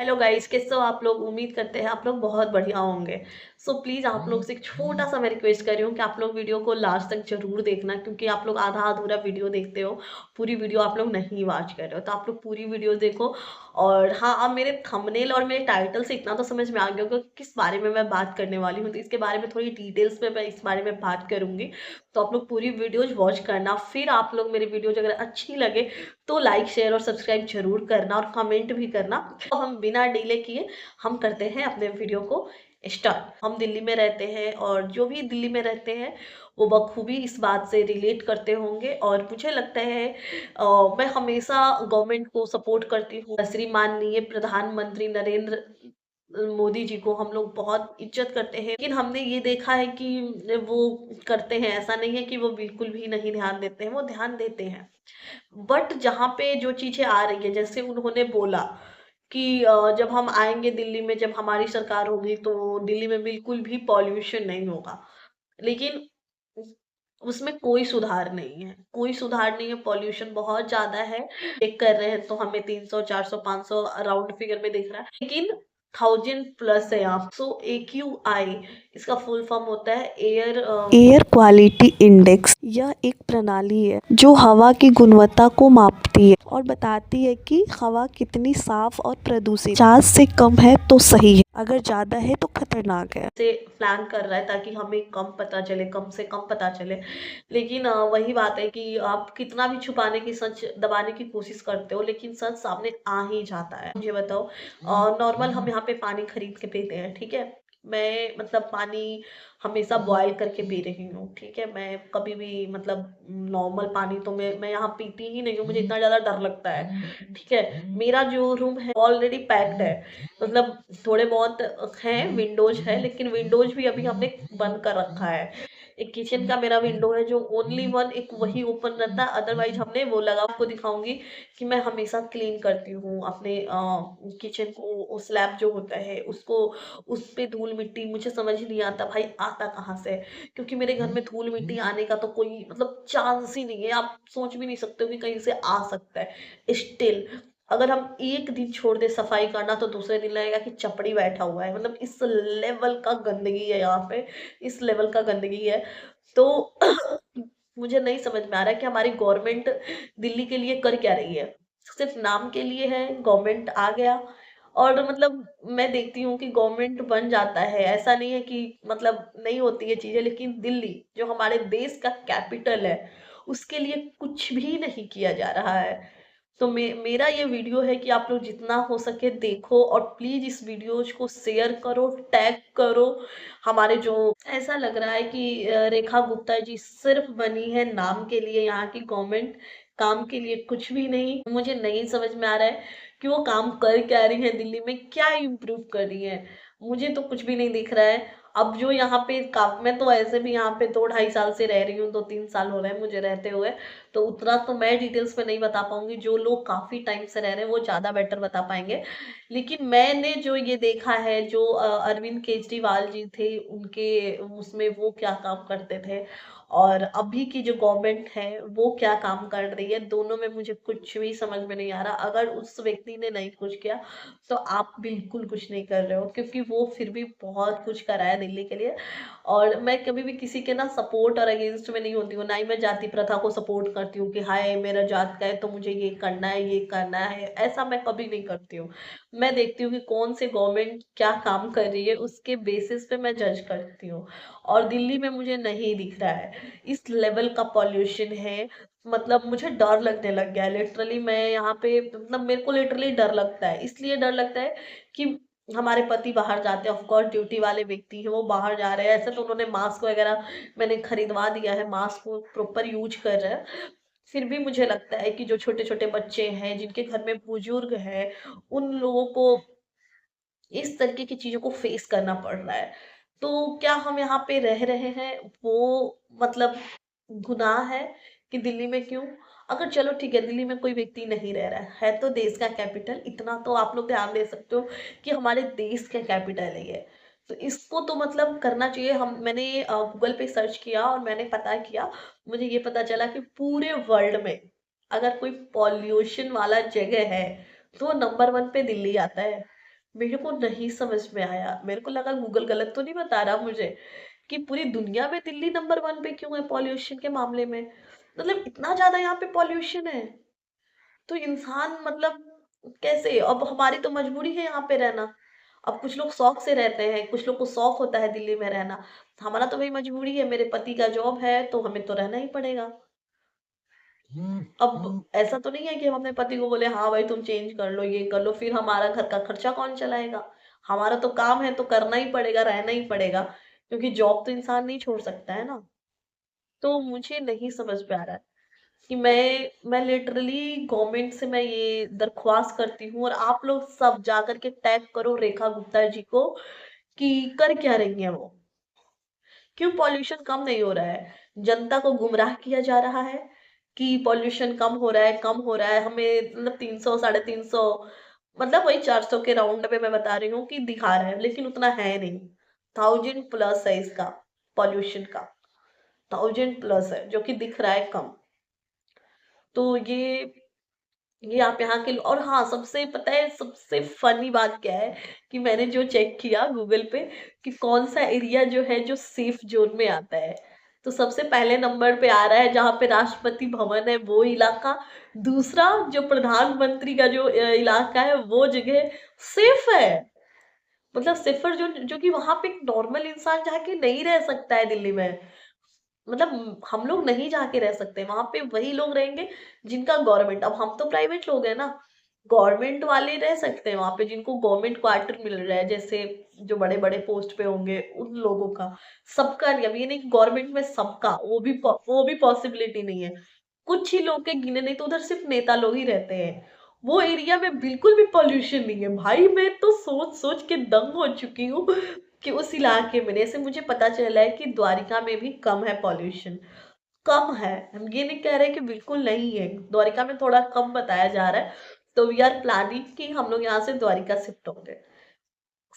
Hello guys, कैसे हो आप लोग। उम्मीद करते हैं आप लोग बहुत बढ़िया होंगे। सो प्लीज़ आप लोग से एक छोटा सा मैं रिक्वेस्ट कर रही हूँ कि आप लोग वीडियो को लास्ट तक जरूर देखना, क्योंकि आप लोग आधा अधूरा वीडियो देखते हो, पूरी वीडियो आप लोग नहीं वॉच कर रहे हो। तो आप लोग पूरी वीडियो देखो। और हाँ, अब मेरे थंबनेल और मेरे टाइटल से इतना तो समझ में आ गया होगा कि किस बारे में मैं बात करने वाली हूँ। तो इसके बारे में थोड़ी डिटेल्स में मैं इस बारे में बात करूंगी। तो आप लोग पूरी वीडियोज वॉच करना। फिर आप लोग मेरी वीडियोज अगर अच्छी लगे तो लाइक शेयर और सब्सक्राइब जरूर करना और कमेंट भी करना। तो हम बिना डिले किए हम करते हैं अपने वीडियो को स्टार्ट। हम दिल्ली में रहते हैं और जो भी दिल्ली में रहते हैं वो बखूबी इस बात से रिलेट करते होंगे। और मुझे लगता है मैं हमेशा गवर्नमेंट को सपोर्ट करती हूँ। श्री माननीय प्रधानमंत्री नरेंद्र मोदी जी को हम लोग बहुत इज्जत करते हैं, लेकिन हमने ये देखा है कि वो करते हैं, ऐसा नहीं है कि वो बिल्कुल भी नहीं ध्यान देते हैं, वो ध्यान देते हैं। बट जहाँ पे जो चीजें आ रही है, जैसे उन्होंने बोला कि जब हम आएंगे दिल्ली में, जब हमारी सरकार होगी तो दिल्ली में बिल्कुल भी पॉल्यूशन नहीं होगा। लेकिन उसमें कोई सुधार नहीं है, कोई सुधार नहीं है। पॉल्यूशन बहुत ज्यादा है। चेक कर रहे हैं तो हमें 300 400 500 अराउंड फिगर में दिख रहा है, लेकिन 1000+ है यहाँ। सो AQI इसका फुल फॉर्म होता है एयर क्वालिटी इंडेक्स। यह एक प्रणाली है जो हवा की गुणवत्ता को मापती है और बताती है कि हवा कितनी साफ और प्रदूषित। 50 से कम है तो सही है, अगर ज्यादा है तो खतरनाक है। से प्लान कर रहा है ताकि हमें कम पता चले, कम से कम पता चले। लेकिन वही बात है कि आप कितना भी छुपाने की, सच दबाने की कोशिश करते हो, लेकिन सच सामने आ ही जाता है। मुझे बताओ, नॉर्मल हम यहाँ पे पानी खरीद के पीते हैं, ठीक है। मैं मतलब पानी हमेशा बॉयल करके पी रही हूँ, ठीक है। मैं कभी भी मतलब नॉर्मल पानी तो मैं यहाँ पीती ही नहीं हूँ, मुझे इतना ज़्यादा डर लगता है, ठीक है। मेरा जो रूम है ऑलरेडी पैक्ड है, मतलब थोड़े बहुत हैं, विंडोज है, लेकिन विंडोज भी अभी हमने बंद कर रखा है। एक किचन का मेरा विंडो है जो ओनली वन एक वही ओपन रहता है, अदरवाइज हमने वो लगा। आपको दिखाऊंगी कि मैं हमेशा क्लीन करती हूँ अपने किचन को। स्लैब जो होता है उसको, उस पे धूल मिट्टी मुझे समझ नहीं आता भाई आता कहाँ से है। क्योंकि मेरे घर में धूल मिट्टी आने का तो कोई मतलब चांस ही नहीं है, आप सोच भी नहीं सकते हो कि कहीं से आ सकता है। स्टिल अगर हम एक दिन छोड़ दे सफाई करना तो दूसरे दिन लगेगा कि चपड़ी बैठा हुआ है। मतलब इस लेवल का गंदगी है यहाँ पे, इस लेवल का गंदगी है। तो मुझे नहीं समझ में आ रहा है कि हमारी गवर्नमेंट दिल्ली के लिए कर क्या रही है। सिर्फ नाम के लिए है, गवर्नमेंट आ गया और मतलब मैं देखती हूँ कि गवर्नमेंट बन जाता है, ऐसा नहीं है कि मतलब नहीं होती है चीजें। लेकिन दिल्ली जो हमारे देश का कैपिटल है उसके लिए कुछ भी नहीं किया जा रहा है। तो मेरा ये वीडियो है कि आप लोग जितना हो सके देखो और प्लीज इस वीडियोज को शेयर करो, टैग करो। हमारे जो, ऐसा लग रहा है कि रेखा गुप्ता जी सिर्फ बनी है नाम के लिए, यहाँ की गवर्नमेंट काम के लिए कुछ भी नहीं। मुझे नहीं समझ में आ रहा है कि वो काम कर क्या रही है, दिल्ली में क्या इम्प्रूव कर रही है। मुझे तो कुछ भी नहीं दिख रहा है। अब जो यहाँ पे काम, मैं तो ऐसे भी यहाँ पे 2 ढाई साल से रह रही हूँ, 2 3 साल हो रहे हैं मुझे रहते हुए। तो उतना तो मैं डिटेल्स में नहीं बता पाऊंगी, जो लोग काफी टाइम से रह रहे हैं वो ज्यादा बेटर बता पाएंगे। लेकिन मैंने जो ये देखा है, जो अरविंद केजरीवाल जी थे उनके उसमें वो क्या काम करते थे और अभी की जो गवर्नमेंट है वो क्या काम कर रही है, दोनों में मुझे कुछ भी समझ में नहीं आ रहा। अगर उस व्यक्ति ने नहीं कुछ किया तो आप बिल्कुल कुछ नहीं कर रहे हो, क्योंकि वो फिर भी बहुत कुछ करा है दिल्ली के लिए। और मैं कभी भी किसी के ना सपोर्ट और अगेंस्ट में नहीं होती हूँ, ना ही मैं जाति प्रथा को सपोर्ट करती हूँ कि हाय मेरा जात का है तो मुझे ये करना है ये करना है, ऐसा मैं कभी नहीं करती हूँ। मैं देखती हूँ कि कौन से गवर्नमेंट क्या काम कर रही है, उसके बेसिस पे मैं जज करती हूँ। और दिल्ली में मुझे नहीं दिख रहा है इस लेवल का पॉल्यूशन है। मतलब मुझे डर लगने लग गया है लिटरली। मैं यहाँ पे मतलब मेरे को लिटरली डर लगता है, इसलिए डर लगता है कि हमारे पति बाहर जाते हैं, ऑफकोर्स ड्यूटी वाले व्यक्ति हैं वो बाहर जा रहे हैं, ऐसे तो उन्होंने मास्क वगैरह मैंने खरीदवा दिया है, मास्क को प्रॉपर यूज कर रहे हैं। फिर भी मुझे लगता है कि जो छोटे छोटे बच्चे हैं, जिनके घर में बुजुर्ग है, उन लोगों को इस तरीके की चीजों को फेस करना पड़ रहा है। तो क्या हम यहाँ पे रह रहे हैं वो मतलब गुनाह है कि दिल्ली में क्यों? अगर चलो ठीक है दिल्ली में कोई व्यक्ति नहीं रह रहा है तो देश का कैपिटल, इतना तो आप लोग ध्यान दे सकते हो कि हमारे देश का कैपिटल है ये। तो इसको तो मतलब करना चाहिए। हम मैंने गूगल पे सर्च किया और मैंने पता किया, मुझे ये पता चला कि पूरे वर्ल्ड में अगर कोई पॉल्यूशन वाला जगह है तो नंबर 1 पे दिल्ली आता है। मेरे को नहीं समझ में आया, मेरे को लगा गूगल गलत तो नहीं बता रहा मुझे कि पूरी दुनिया में दिल्ली नंबर वन पे क्यों है पॉल्यूशन के मामले में। मतलब इतना ज्यादा यहाँ पे पॉल्यूशन है, तो इंसान मतलब कैसे, अब हमारी तो मजबूरी है यहाँ पे रहना। अब कुछ लोग शौक से रहते हैं, कुछ लोग को शौक होता है दिल्ली में रहना, हमारा तो भाई मजबूरी है, मेरे पति का जॉब है तो हमें तो रहना ही पड़ेगा। अब ऐसा तो नहीं है कि हम अपने पति को बोले हाँ भाई तुम चेंज कर लो, ये कर लो, फिर हमारा घर का खर्चा कौन चलाएगा। हमारा तो काम है तो करना ही पड़ेगा, रहना ही पड़ेगा, क्योंकि जॉब तो इंसान नहीं छोड़ सकता है ना। तो मुझे नहीं समझ में आ रहा है कि मैं लिटरली गवर्नमेंट से मैं ये दरख्वास्त करती हूँ, और आप लोग सब जाकर के टैग करो रेखा गुप्ता जी को कि कर क्या रही है वो, क्यों पॉल्यूशन कम नहीं हो रहा है। जनता को गुमराह किया जा रहा है कि पॉल्यूशन कम हो रहा है, कम हो रहा है, हमें मतलब 300 350, मतलब वही 400 के राउंड में मैं बता रही हूँ कि दिखा रहा है, लेकिन उतना है नहीं। 1000+ है इसका, पॉल्यूशन का 1000+ है जो कि दिख रहा है कम। तो ये आप यहाँ के और हाँ, सबसे पता है सबसे फनी बात क्या है कि मैंने जो चेक किया गूगल पे कि कौन सा एरिया जो है जो सेफ जोन में आता है, तो सबसे पहले नंबर पे आ रहा है जहाँ पे राष्ट्रपति भवन है वो इलाका। दूसरा जो प्रधानमंत्री का जो इलाका है वो जगह सेफ है। मतलब सेफर जो कि वहां पे एक नॉर्मल इंसान जाके नहीं रह सकता है दिल्ली में। मतलब हम लोग नहीं जाके रह सकते वहां पे, वही लोग रहेंगे जिनका गवर्नमेंट, अब हम तो प्राइवेट लोग हैं ना, गवर्नमेंट वाले रह सकते हैं वहां पे जिनको गवर्नमेंट क्वार्टर मिल रहा है, जैसे जो बड़े बड़े पोस्ट पे होंगे उन लोगों का। सबका नहीं, अब ये नहीं गवर्नमेंट में सबका, वो भी पॉसिबिलिटी नहीं है। कुछ ही लोग के गिने, नहीं तो उधर सिर्फ नेता लोग ही रहते हैं। वो एरिया में बिल्कुल भी पॉल्यूशन नहीं है भाई, मैं तो सोच सोच के दंग हो चुकी हूँ कि उस इलाके में, जैसे मुझे पता चला है कि द्वारिका में भी कम है पॉल्यूशन। कम है, हम ये नहीं कह रहे कि बिल्कुल नहीं है, द्वारिका में थोड़ा कम बताया जा रहा है। तो वी आर प्लानिंग कि हम लोग यहाँ से द्वारिका शिफ्ट होंगे,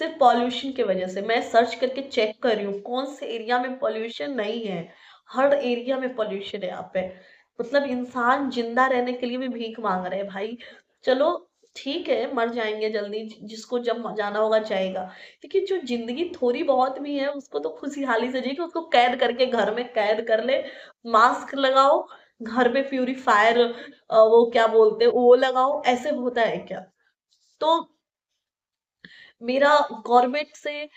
सिर्फ पॉल्यूशन की वजह से। मैं सर्च करके चेक कर रही हूँ कौन से एरिया में पॉल्यूशन नहीं है। हर एरिया में पॉल्यूशन है यहाँ पे। मतलब इंसान जिंदा रहने के लिए भी भीख मांग रहे हैं भाई। चलो ठीक है, मर जाएंगे जल्दी, जिसको जब जाना होगा जाएगा, लेकिन जो जिंदगी थोड़ी बहुत भी है उसको तो खुशहाली से जिए, उसको कैद करके घर में कैद कर ले। मास्क लगाओ, घर में प्यूरिफायर, वो क्या बोलते हैं वो लगाओ, ऐसे होता है क्या। तो मेरा गवर्नमेंट से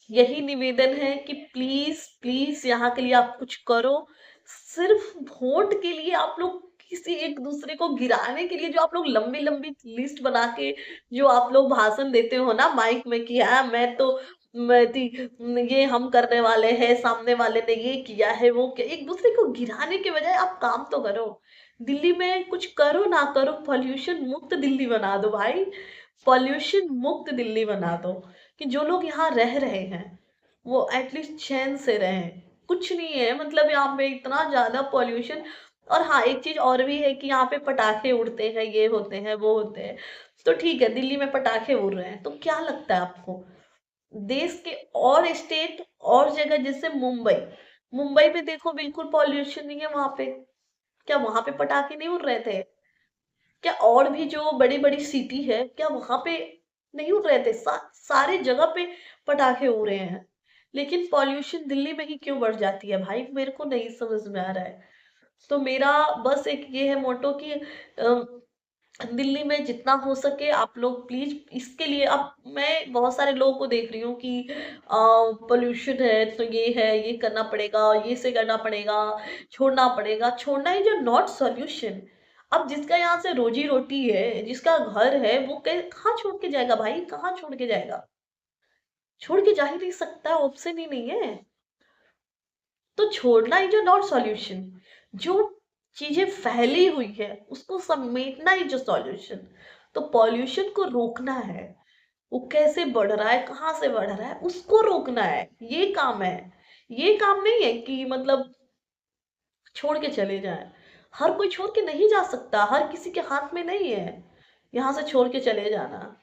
यही निवेदन है कि प्लीज प्लीज यहाँ के लिए आप कुछ करो। सिर्फ वोट के लिए आप लोग किसी एक दूसरे को गिराने के लिए जो आप लोग लंबी लंबी लिस्ट बना के जो आप लोग भाषण देते हो ना माइक में कि हाँ ये हम करने वाले हैं, सामने वाले ने ये किया है वो क्या, एक दूसरे को गिराने के बजाय आप काम तो करो। दिल्ली में कुछ करो ना करो, पॉल्यूशन मुक्त दिल्ली बना दो भाई। पॉल्यूशन मुक्त दिल्ली बना दो कि जो लोग यहाँ रह रहे हैं वो एटलीस्ट चैन से रहें। कुछ नहीं है मतलब यहाँ पे इतना ज्यादा पॉल्यूशन। और हाँ, एक चीज और भी है कि यहाँ पे पटाखे उड़ते हैं, ये होते हैं वो होते हैं। तो ठीक है, दिल्ली में पटाखे उड़ रहे हैं तो क्या लगता है आपको देश के और स्टेट और जगह जैसे मुंबई, मुंबई में देखो बिल्कुल पॉल्यूशन नहीं है वहां पे, क्या वहां पे पटाखे नहीं उड़ रहे थे। क्या और भी जो बड़ी बड़ी सिटी है क्या वहां पे नहीं उड़ रहे थे, सारे जगह पे पटाखे उड़ रहे हैं। लेकिन पॉल्यूशन दिल्ली में ही क्यों बढ़ जाती है भाई, मेरे को नहीं समझ में आ रहा है। तो मेरा बस एक ये है मोटो कि दिल्ली में जितना हो सके आप लोग प्लीज इसके लिए। अब मैं बहुत सारे लोगों को देख रही हूँ कि पोल्यूशन है तो ये है, ये करना पड़ेगा, ये से करना पड़ेगा, छोड़ना पड़ेगा, छोड़ना इज नॉट सॉल्यूशन। अब जिसका यहाँ से रोजी रोटी है, जिसका घर है, वो कहाँ छोड़ के जाएगा भाई, कहाँ छोड़ के जाएगा। छोड़ के जा ही नहीं सकता, ऑप्शन ही नहीं है। तो छोड़ना इज नॉट सॉल्यूशन। जो चीजें फैली हुई है उसको समेटना ही जो सॉल्यूशन। तो पॉल्यूशन को रोकना है, वो कैसे बढ़ रहा है, कहाँ से बढ़ रहा है, उसको रोकना है, ये काम है। ये काम नहीं है कि मतलब छोड़ के चले जाएं। हर कोई छोड़ के नहीं जा सकता, हर किसी के हाथ में नहीं है यहाँ से छोड़ के चले जाना।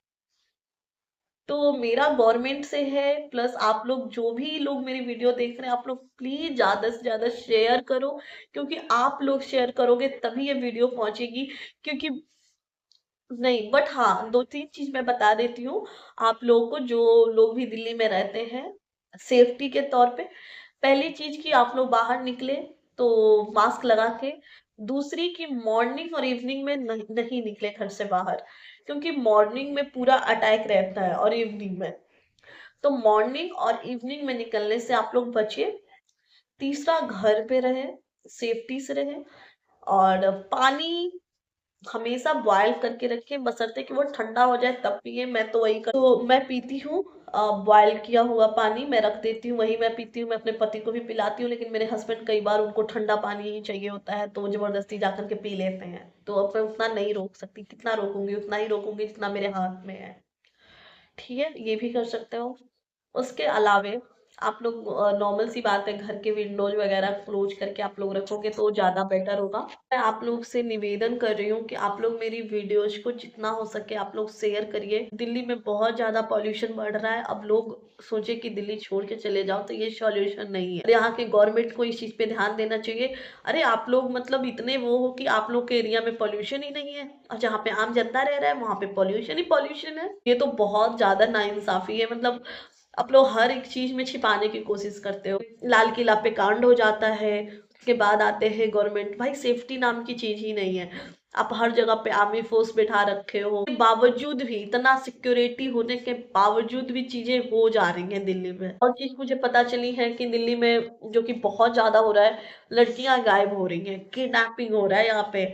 तो मेरा गवर्नमेंट से है, प्लस आप लोग जो भी लोग मेरी वीडियो देख रहे हैं आप लोग प्लीज ज्यादा से ज्यादा शेयर करो, क्योंकि आप लोग शेयर करोगे तभी ये वीडियो पहुंचेगी। क्योंकि नहीं, बट हाँ, 2-3 चीज़ मैं बता देती हूँ आप लोगों को जो लोग भी दिल्ली में रहते हैं, सेफ्टी के तौर पे। पहली चीज़ कि आप लोग बाहर निकले तो मास्क लगा के, दूसरी कि मॉर्निंग और इवनिंग में नहीं निकले घर से बाहर, क्योंकि मॉर्निंग में पूरा अटैक रहता है और इवनिंग में, तो मॉर्निंग और इवनिंग में निकलने से आप लोग बचिए। तीसरा, घर पे रहे, सेफ्टी से रहे, और पानी हमेशा बॉयल करके रखें, बशर्ते कि वो ठंडा हो जाए तब पिए। मैं तो वही कर, तो मैं पीती हूँ बॉयल किया हुआ पानी मैं रख देती हूँ, वही मैं पीती हूँ। मैं अपने पति को भी पिलाती हूँ, लेकिन मेरे हस्बैंड कई बार उनको ठंडा पानी ही चाहिए होता है तो वो जबरदस्ती जाकर के पी लेते हैं। तो अब मैं उतना नहीं रोक सकती, कितना रोकूंगी, उतना ही रोकूंगी जितना मेरे हाथ में है। ठीक है, ये भी कर सकते हो। उसके अलावे आप लोग नॉर्मल सी बात है, घर के विंडोज वगैरह क्लोज करके आप लोग रखोगे तो ज़्यादा बेटर होगा। मैं आप लोग से निवेदन कर रही हूँ कि आप लोग मेरी वीडियोज को जितना हो सके आप लोग शेयर करिए। दिल्ली में बहुत ज़्यादा पॉल्यूशन बढ़ रहा है, अब लोग सोचे कि दिल्ली छोड़ के चले जाओ तो ये सॉल्यूशन नहीं है। और यहाँ के गवर्नमेंट को इस चीज़ पे ध्यान देना चाहिए। अरे आप लोग मतलब इतने वो हो कि आप लोग के एरिया में पॉल्यूशन ही नहीं है, और जहाँ पे आम जनता रह रहा है वहां पे पॉल्यूशन ही पॉल्यूशन है। ये तो बहुत ज्यादा नाइंसाफी है। मतलब आप लोग हर एक चीज में छिपाने की कोशिश करते हो। लाल किला पे कांड हो जाता है, उसके बाद आते हैं गवर्नमेंट, भाई सेफ्टी नाम की चीज ही नहीं है। आप हर जगह पे आर्मी फोर्स बैठा रखे हो, बावजूद भी, इतना सिक्योरिटी होने के बावजूद भी चीजें हो जा रही हैं दिल्ली में। और चीज मुझे पता चली है कि दिल्ली में जो कि बहुत ज्यादा हो रहा है, लड़कियां गायब हो रही हैं, किडनैपिंग हो रहा है यहाँ पे।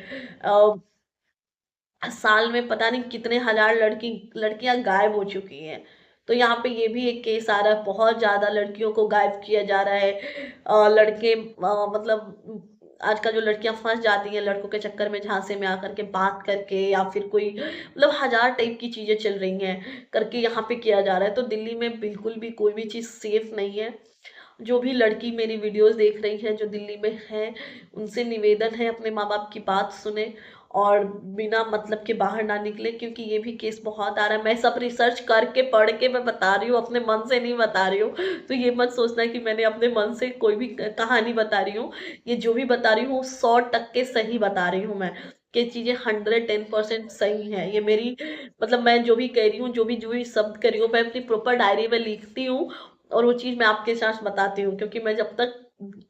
साल में पता नहीं कितने हजार लड़कियां गायब हो चुकी हैं। तो यहाँ पे ये भी एक केस आ रहा है, बहुत ज्यादा लड़कियों को गायब किया जा रहा है। लड़के मतलब आजकल जो लड़कियां फंस जाती हैं लड़कों के चक्कर में, झांसे में आकर के बात करके, या फिर कोई मतलब हजार टाइप की चीजें चल रही हैं करके यहाँ पे किया जा रहा है। तो दिल्ली में बिल्कुल भी कोई भी चीज सेफ नहीं है। जो भी लड़की मेरी वीडियोस देख रही है जो दिल्ली में है, उनसे निवेदन है अपने माँ बाप की बात सुने और बिना मतलब के बाहर ना निकले, क्योंकि ये भी केस बहुत आ रहा है। मैं सब रिसर्च करके पढ़ के मैं बता रही हूँ, अपने मन से नहीं बता रही हूँ। तो ये मत सोचना कि मैंने अपने मन से कोई भी कहानी बता रही हूँ। ये जो भी बता रही हूँ 100% सही बता रही हूँ मैं, कि चीजें 110% सही है। ये मेरी मतलब मैं जो भी कह रही हूँ, जो भी शब्द कर रही हूँ, मैं अपनी प्रॉपर डायरी में लिखती हूँ और वो चीज मैं आपके साथ बताती हूँ, क्योंकि मैं जब तक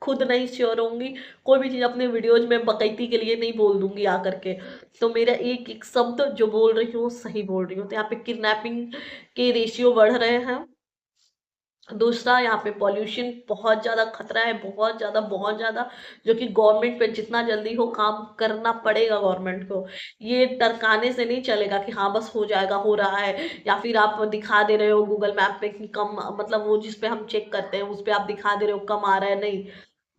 खुद नहीं श्योर होंगी कोई भी चीज अपने वीडियोज में बकैती के लिए नहीं बोल दूंगी आकर के। तो मेरा एक एक शब्द जो बोल रही हूँ सही बोल रही हूँ। तो यहाँ पे किडनैपिंग के रेशियो बढ़ रहे हैं। दूसरा, यहाँ पे पॉल्यूशन बहुत ज्यादा खतरा है, बहुत ज्यादा, बहुत ज्यादा, जो कि गवर्नमेंट पे जितना जल्दी हो काम करना पड़ेगा गवर्नमेंट को। ये टरकाने से नहीं चलेगा कि हाँ बस हो जाएगा, हो रहा है, या फिर आप दिखा दे रहे हो गूगल मैप पे कि कम, मतलब वो जिस पे हम चेक करते हैं उस पे आप दिखा दे रहे हो कम आ रहा है। नहीं,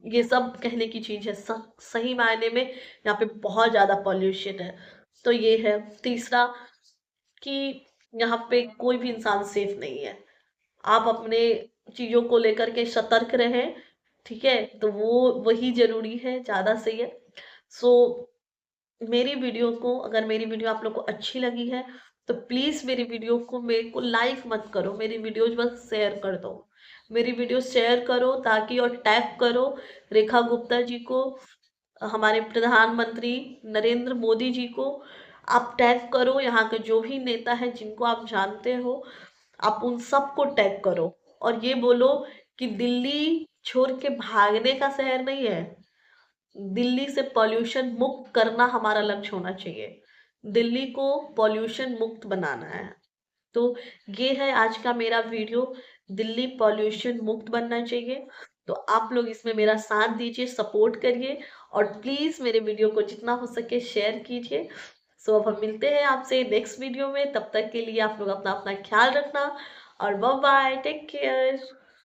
ये सब कहने की चीज है। सही मायने में यहाँ पे बहुत ज्यादा पॉल्यूशन है। तो ये है। तीसरा कि यहाँ पे कोई भी इंसान सेफ नहीं है। आप अपने चीजों को लेकर के सतर्क रहें। ठीक है, तो वो वही जरूरी है, ज्यादा सही है। सो मेरी वीडियो को, अगर मेरी वीडियो आप लोग को अच्छी लगी है तो प्लीज मेरी वीडियो को, मेरे को लाइक मत करो, मेरी वीडियोज बस शेयर कर दो। मेरी वीडियो शेयर करो ताकि, और टैग करो रेखा गुप्ता जी को, हमारे प्रधानमंत्री नरेंद्र मोदी जी को। आप टैग करो यहाँ के जो भी नेता है जिनको आप जानते हो, आप उन सबको टैग करो और ये बोलो कि दिल्ली छोड़ के भागने का शहर नहीं है, दिल्ली से पॉल्यूशन मुक्त करना हमारा लक्ष्य होना चाहिए। दिल्ली को पॉल्यूशन मुक्त बनाना है। तो ये है आज का मेरा वीडियो। दिल्ली पॉल्यूशन मुक्त बनना चाहिए। तो आप लोग इसमें मेरा साथ दीजिए, सपोर्ट करिए, और प्लीज मेरे वीडियो को जितना हो सके शेयर कीजिए। सो अब हम मिलते हैं आपसे नेक्स्ट वीडियो में, तब तक के लिए आप लोग अपना अपना ख्याल रखना, और बाय बाय, टेक केयर।